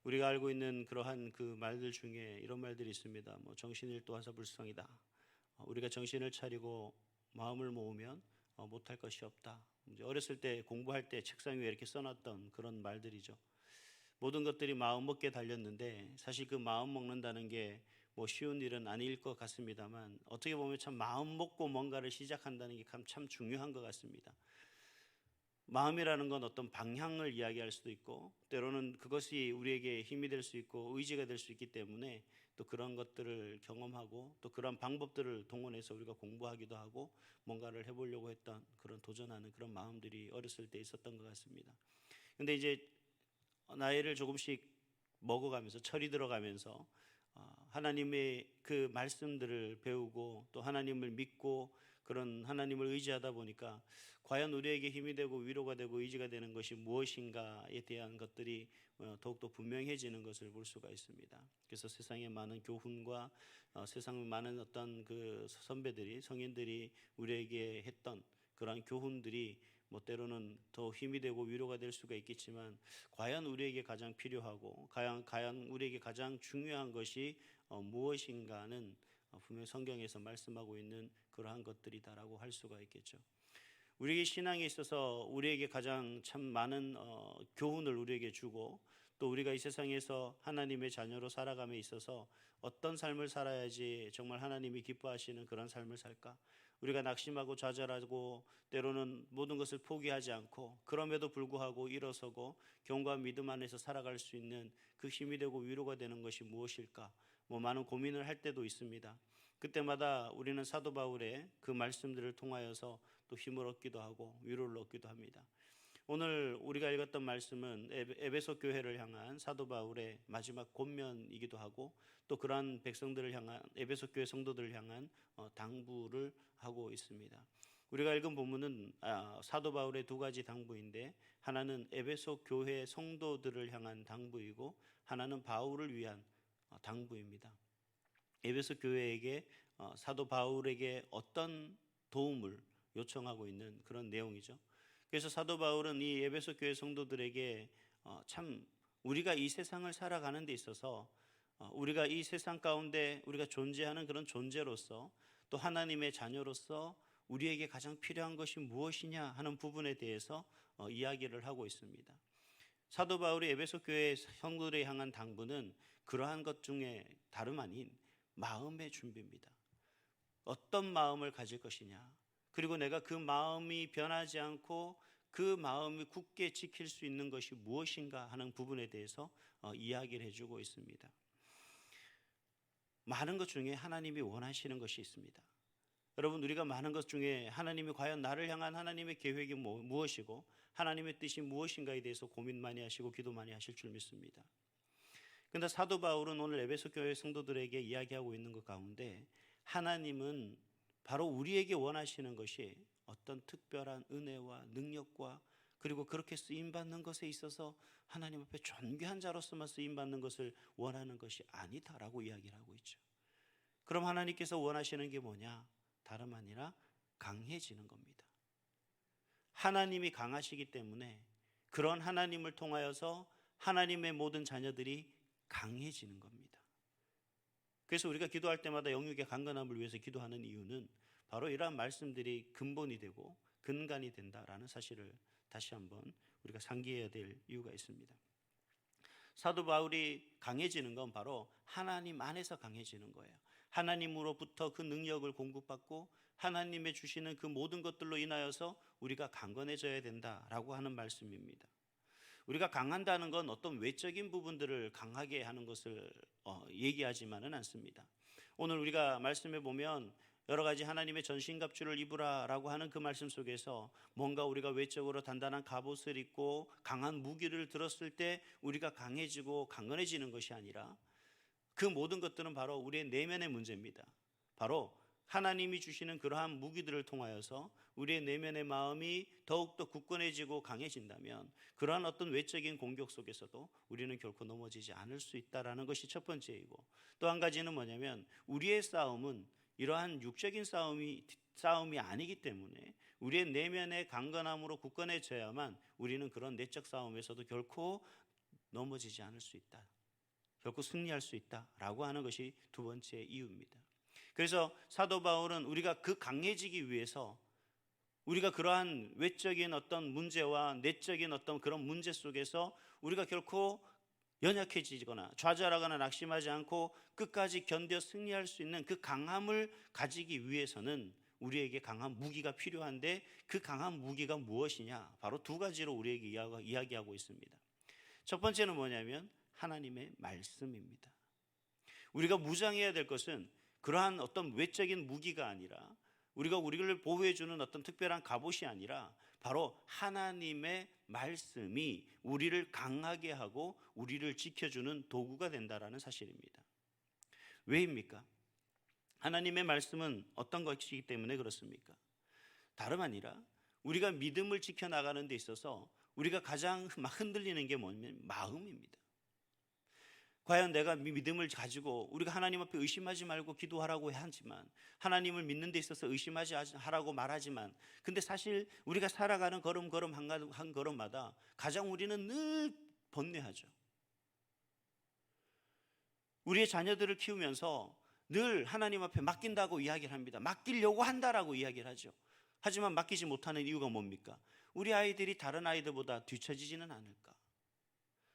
우리가 알고 있는 그러한 그 말들 중에 이런 말들이 있습니다. 뭐 정신일도 하사불성이다. 우리가 정신을 차리고 마음을 모으면 못할 것이 없다. 이제 어렸을 때 공부할 때 책상 위에 이렇게 써놨던 그런 말들이죠. 모든 것들이 마음 먹기에 달렸는데 사실 그 마음 먹는다는 게 뭐 쉬운 일은 아닐 것 같습니다만 어떻게 보면 참 마음 먹고 뭔가를 시작한다는 게 참 중요한 것 같습니다. 마음이라는 건 어떤 방향을 이야기할 수도 있고 때로는 그것이 우리에게 힘이 될 수 있고 의지가 될 수 있기 때문에 또 그런 것들을 경험하고 또 그런 방법들을 동원해서 우리가 공부하기도 하고 뭔가를 해보려고 했던 그런 도전하는 그런 마음들이 어렸을 때 있었던 것 같습니다. 근데 이제 나이를 조금씩 먹어가면서 철이 들어가면서 하나님의 그 말씀들을 배우고 또 하나님을 믿고 그런 하나님을 의지하다 보니까 과연 우리에게 힘이 되고 위로가 되고 의지가 되는 것이 무엇인가에 대한 것들이 더욱더 분명해지는 것을 볼 수가 있습니다. 그래서 세상에 많은 교훈과 세상에 많은 어떤 그 선배들이 성인들이 우리에게 했던 그러한 교훈들이 뭐 때로는 더 힘이 되고 위로가 될 수가 있겠지만 과연 우리에게 가장 필요하고 과연 우리에게 가장 중요한 것이 무엇인가는 분명히 성경에서 말씀하고 있는 그러한 것들이다라고 할 수가 있겠죠. 우리의 신앙에 있어서 우리에게 가장 참 많은 교훈을 우리에게 주고 또 우리가 이 세상에서 하나님의 자녀로 살아감에 있어서 어떤 삶을 살아야지 정말 하나님이 기뻐하시는 그런 삶을 살까? 우리가 낙심하고 좌절하고 때로는 모든 것을 포기하지 않고 그럼에도 불구하고 일어서고 경과 믿음 안에서 살아갈 수 있는 그 힘이 되고 위로가 되는 것이 무엇일까? 뭐 많은 고민을 할 때도 있습니다. 그때마다 우리는 사도 바울의 그 말씀들을 통하여서 또 힘을 얻기도 하고 위로를 얻기도 합니다. 오늘 우리가 읽었던 말씀은 에베소 교회를 향한 사도 바울의 마지막 권면이기도 하고 또 그러한 백성들을 향한 에베소 교회 성도들을 향한 당부를 하고 있습니다. 우리가 읽은 본문은 사도 바울의 두 가지 당부인데 하나는 에베소 교회 성도들을 향한 당부이고 하나는 바울을 위한 당부입니다. 에베소 교회에게 사도 바울에게 어떤 도움을 요청하고 있는 그런 내용이죠. 그래서 사도 바울은 이 에베소 교회 성도들에게 참 우리가 이 세상을 살아가는 데 있어서 우리가 이 세상 가운데 우리가 존재하는 그런 존재로서 또 하나님의 자녀로서 우리에게 가장 필요한 것이 무엇이냐 하는 부분에 대해서 이야기를 하고 있습니다. 사도 바울이 에베소 교회 성도들에 향한 당부는 그러한 것 중에 다름 아닌 마음의 준비입니다. 어떤 마음을 가질 것이냐, 그리고 내가 그 마음이 변하지 않고 그 마음을 굳게 지킬 수 있는 것이 무엇인가 하는 부분에 대해서 이야기를 해주고 있습니다. 많은 것 중에 하나님이 원하시는 것이 있습니다. 여러분, 우리가 많은 것 중에 하나님이 과연 나를 향한 하나님의 계획이 무엇이고 하나님의 뜻이 무엇인가에 대해서 고민 많이 하시고 기도 많이 하실 줄 믿습니다. 그런데 사도 바울은 오늘 에베소 교회 성도들에게 이야기하고 있는 것 가운데 하나님은 바로 우리에게 원하시는 것이 어떤 특별한 은혜와 능력과 그리고 그렇게 쓰임받는 것에 있어서 하나님 앞에 존귀한 자로서만 쓰임받는 것을 원하는 것이 아니다라고 이야기를 하고 있죠. 그럼 하나님께서 원하시는 게 뭐냐? 다름 아니라 강해지는 겁니다. 하나님이 강하시기 때문에 그런 하나님을 통하여서 하나님의 모든 자녀들이 강해지는 겁니다. 그래서 우리가 기도할 때마다 영육의 강건함을 위해서 기도하는 이유는 바로 이러한 말씀들이 근본이 되고 근간이 된다라는 사실을 다시 한번 우리가 상기해야 될 이유가 있습니다. 사도 바울이 강해지는 건 바로 하나님 안에서 강해지는 거예요. 하나님으로부터 그 능력을 공급받고 하나님의 주시는 그 모든 것들로 인하여서 우리가 강건해져야 된다라고 하는 말씀입니다. 우리가 강한다는 건 어떤 외적인 부분들을 강하게 하는 것을 얘기하지만은 않습니다. 오늘 우리가 말씀해 보면 여러 가지 하나님의 전신갑주를 입으라라고 하는 그 말씀 속에서 뭔가 우리가 외적으로 단단한 갑옷을 입고 강한 무기를 들었을 때 우리가 강해지고 강건해지는 것이 아니라 그 모든 것들은 바로 우리의 내면의 문제입니다. 바로 하나님이 주시는 그러한 무기들을 통하여서 우리의 내면의 마음이 더욱더 굳건해지고 강해진다면 그러한 어떤 외적인 공격 속에서도 우리는 결코 넘어지지 않을 수 있다는 것이 첫 번째이고, 또 한 가지는 뭐냐면 우리의 싸움은 이러한 육적인 싸움이 아니기 때문에 우리의 내면의 강건함으로 굳건해져야만 우리는 그런 내적 싸움에서도 결코 넘어지지 않을 수 있다. 결코 승리할 수 있다라고 하는 것이 두 번째 이유입니다. 그래서 사도 바울은 우리가 그 강해지기 위해서 우리가 그러한 외적인 어떤 문제와 내적인 어떤 그런 문제 속에서 우리가 결코 연약해지거나 좌절하거나 낙심하지 않고 끝까지 견뎌 승리할 수 있는 그 강함을 가지기 위해서는 우리에게 강한 무기가 필요한데, 그 강한 무기가 무엇이냐? 바로 두 가지로 우리에게 이야기하고 있습니다. 첫 번째는 뭐냐면 하나님의 말씀입니다. 우리가 무장해야 될 것은 그러한 어떤 외적인 무기가 아니라, 우리를 보호해주는 어떤 특별한 갑옷이 아니라 바로 하나님의 말씀이 우리를 강하게 하고 우리를 지켜주는 도구가 된다라는 사실입니다. 왜입니까? 하나님의 말씀은 어떤 것이기 때문에 그렇습니까? 다름 아니라 우리가 믿음을 지켜나가는 데 있어서 우리가 가장 흔들리는 게 뭐냐면 마음입니다. 과연 내가 믿음을 가지고, 우리가 하나님 앞에 의심하지 말고 기도하라고 하지만, 하나님을 믿는 데 있어서 의심하지 하라고 말하지만, 근데 사실 우리가 살아가는 걸음 한 걸음마다 가장 우리는 늘 번뇌하죠. 우리의 자녀들을 키우면서 늘 하나님 앞에 맡긴다고 이야기를 합니다. 맡기려고 한다라고 이야기를 하죠. 하지만 맡기지 못하는 이유가 뭡니까? 우리 아이들이 다른 아이들보다 뒤처지지는 않을까?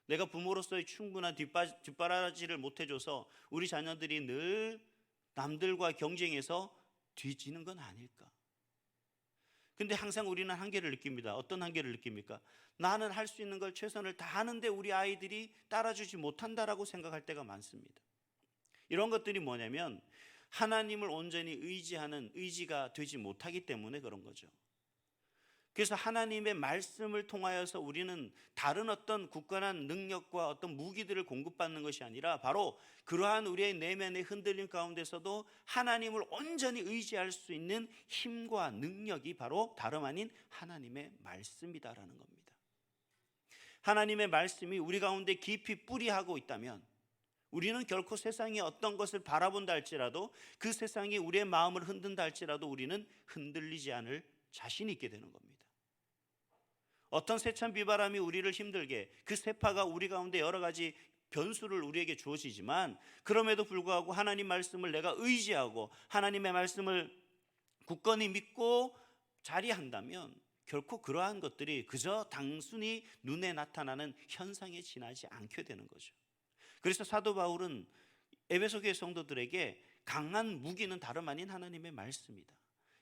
내가 부모로서의 충분한 뒷바라지를 못해줘서 우리 자녀들이 늘 남들과 경쟁해서 뒤지는 건 아닐까? 근데 항상 우리는 한계를 느낍니다. 어떤 한계를 느낍니까? 나는 할 수 있는 걸 최선을 다하는데 우리 아이들이 따라주지 못한다라고 생각할 때가 많습니다. 이런 것들이 뭐냐면 하나님을 온전히 의지하는 의지가 되지 못하기 때문에 그런 거죠. 그래서 하나님의 말씀을 통하여서 우리는 다른 어떤 굳건한 능력과 어떤 무기들을 공급받는 것이 아니라 바로 그러한 우리의 내면의 흔들림 가운데서도 하나님을 온전히 의지할 수 있는 힘과 능력이 바로 다름 아닌 하나님의 말씀이다라는 겁니다. 하나님의 말씀이 우리 가운데 깊이 뿌리하고 있다면 우리는 결코 세상이 어떤 것을 바라본다 할지라도, 그 세상이 우리의 마음을 흔든다 할지라도 우리는 흔들리지 않을 자신이 있게 되는 겁니다. 어떤 세찬 비바람이 우리를 힘들게, 그 세파가 우리 가운데 여러 가지 변수를 우리에게 주어지지만, 그럼에도 불구하고 하나님 말씀을 내가 의지하고 하나님의 말씀을 굳건히 믿고 자리한다면 결코 그러한 것들이 그저 단순히 눈에 나타나는 현상에 지나지 않게 되는 거죠. 그래서 사도 바울은 에베소 교회 성도들에게 강한 무기는 다름 아닌 하나님의 말씀이다.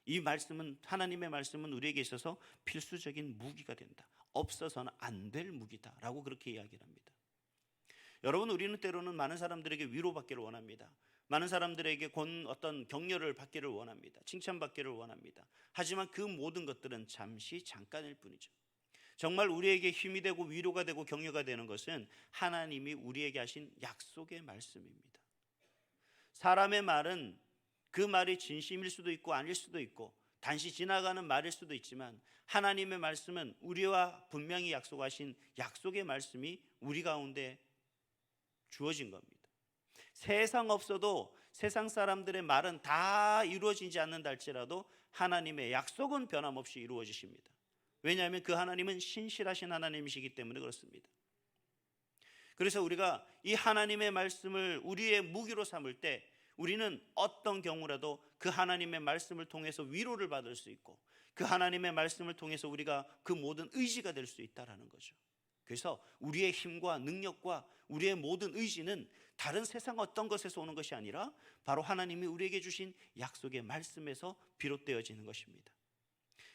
이 말씀은, 하나님의 말씀은 우리에게 있어서 필수적인 무기가 된다. 없어서는 안 될 무기다라고 그렇게 이야기를 합니다. 여러분, 우리는 때로는 많은 사람들에게 위로받기를 원합니다. 많은 사람들에게 어떤 격려를 받기를 원합니다. 칭찬받기를 원합니다. 하지만 그 모든 것들은 잠시 잠깐일 뿐이죠. 정말 우리에게 힘이 되고 위로가 되고 격려가 되는 것은 하나님이 우리에게 하신 약속의 말씀입니다. 사람의 말은 그 말이 진심일 수도 있고 아닐 수도 있고 단시 지나가는 말일 수도 있지만, 하나님의 말씀은 우리와 분명히 약속하신 약속의 말씀이 우리 가운데 주어진 겁니다. 세상 없어도 세상 사람들의 말은 다 이루어지지 않는다 할지라도 하나님의 약속은 변함없이 이루어지십니다. 왜냐하면 그 하나님은 신실하신 하나님이시기 때문에 그렇습니다. 그래서 우리가 이 하나님의 말씀을 우리의 무기로 삼을 때 우리는 어떤 경우라도 그 하나님의 말씀을 통해서 위로를 받을 수 있고, 그 하나님의 말씀을 통해서 우리가 그 모든 의지가 될 수 있다는 거죠. 그래서 우리의 힘과 능력과 우리의 모든 의지는 다른 세상 어떤 것에서 오는 것이 아니라 바로 하나님이 우리에게 주신 약속의 말씀에서 비롯되어지는 것입니다.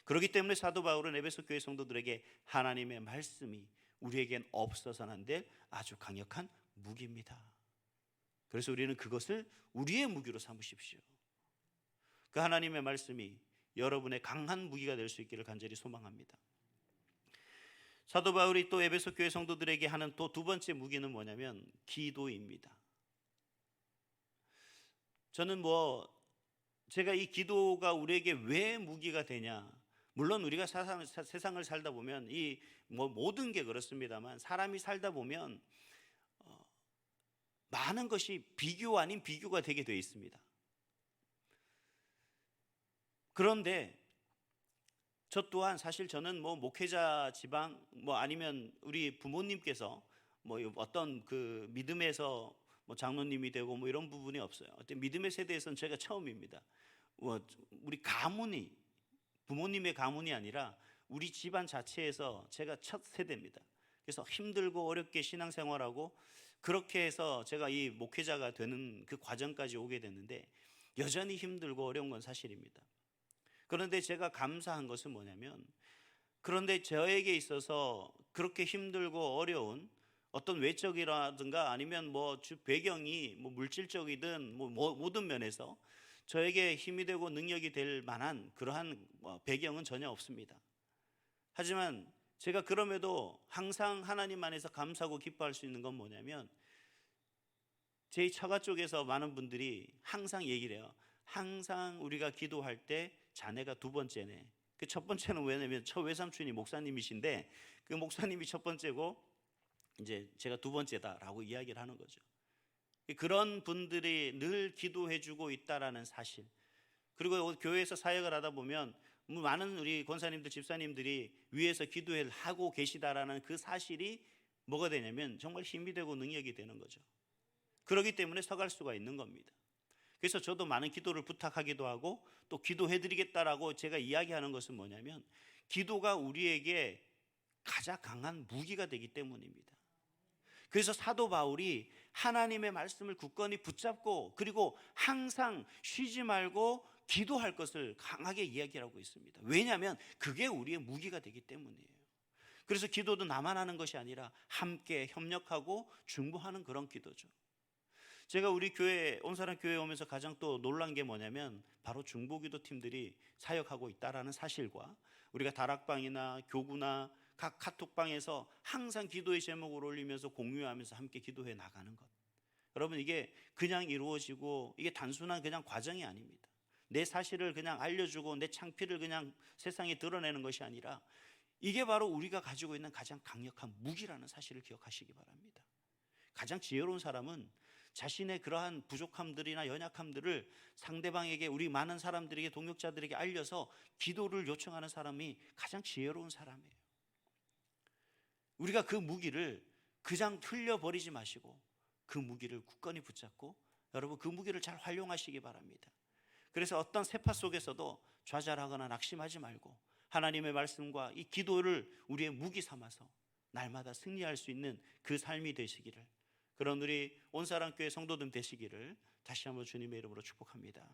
그렇기 때문에 사도 바울은 에베소 교회 성도들에게 하나님의 말씀이 우리에겐 없어서는 안 될 아주 강력한 무기입니다. 그래서 우리는 그것을 우리의 무기로 삼으십시오. 그 하나님의 말씀이 여러분의 강한 무기가 될 수 있기를 간절히 소망합니다. 사도 바울이 또 에베소 교회 성도들에게 하는 또 두 번째 무기는 뭐냐면 기도입니다. 저는 제가 이 기도가 우리에게 왜 무기가 되냐, 물론 우리가 세상을 살다 보면 모든 게 그렇습니다만, 사람이 살다 보면 많은 것이 비교 아닌 비교가 되게 되어 있습니다. 그런데 저 또한 사실 저는 목회자 지방 아니면 우리 부모님께서 뭐 어떤 그 믿음에서 뭐 장로님이 되고 뭐 이런 부분이 없어요. 어떤 믿음의 세대에서는 제가 처음입니다. 우리 가문이 부모님의 가문이 아니라 우리 집안 자체에서 제가 첫 세대입니다. 그래서 힘들고 어렵게 신앙생활하고 그렇게 해서 제가 이 목회자가 되는 그 과정까지 오게 됐는데 여전히 힘들고 어려운 건 사실입니다. 그런데 제가 감사한 것은 뭐냐면 그런데 저에게 있어서 그렇게 힘들고 어려운 어떤 외적이라든가 아니면 뭐 주 배경이 뭐 물질적이든 뭐 모든 면에서 저에게 힘이 되고 능력이 될 만한 그러한 배경은 전혀 없습니다. 하지만 제가 그럼에도 항상 하나님 안에서 감사하고 기뻐할 수 있는 건 뭐냐면 제 처가 쪽에서 많은 분들이 항상 얘기를 해요. 항상 우리가 기도할 때 자네가 두 번째네. 그 첫 번째는 왜냐면 첫 외삼촌이 목사님이신데 그 목사님이 첫 번째고 이제 제가 두 번째다라고 이야기를 하는 거죠. 그런 분들이 늘 기도해 주고 있다라는 사실. 그리고 교회에서 사역을 하다 보면 많은 우리 권사님들 집사님들이 위에서 기도를 하고 계시다라는 그 사실이 뭐가 되냐면 정말 힘이 되고 능력이 되는 거죠. 그렇기 때문에 서갈 수가 있는 겁니다. 그래서 저도 많은 기도를 부탁하기도 하고 또 기도해드리겠다라고 제가 이야기하는 것은 뭐냐면 기도가 우리에게 가장 강한 무기가 되기 때문입니다. 그래서 사도 바울이 하나님의 말씀을 굳건히 붙잡고 그리고 항상 쉬지 말고 기도할 것을 강하게 이야기하고 있습니다. 왜냐하면 그게 우리의 무기가 되기 때문이에요. 그래서 기도도 나만 하는 것이 아니라 함께 협력하고 중보하는 그런 기도죠. 제가 우리 교회 온사람 교회에 오면서 가장 또 놀란 게 뭐냐면 바로 중보기도 팀들이 사역하고 있다라는 사실과 우리가 다락방이나 교구나 각 카톡방에서 항상 기도의 제목을 올리면서 공유하면서 함께 기도해 나가는 것. 여러분 이게 그냥 이루어지고 이게 단순한 그냥 과정이 아닙니다. 내 사실을 그냥 알려주고 내 창피를 그냥 세상에 드러내는 것이 아니라 이게 바로 우리가 가지고 있는 가장 강력한 무기라는 사실을 기억하시기 바랍니다. 가장 지혜로운 사람은 자신의 그러한 부족함들이나 연약함들을 상대방에게 우리 많은 사람들에게 동역자들에게 알려서 기도를 요청하는 사람이 가장 지혜로운 사람이에요. 우리가 그 무기를 그냥 흘려버리지 마시고 그 무기를 굳건히 붙잡고 여러분 그 무기를 잘 활용하시기 바랍니다. 그래서 어떤 세파 속에서도 좌절하거나 낙심하지 말고 하나님의 말씀과 이 기도를 우리의 무기 삼아서 날마다 승리할 수 있는 그 삶이 되시기를, 그런 우리 온사랑교회 성도들 되시기를 다시 한번 주님의 이름으로 축복합니다.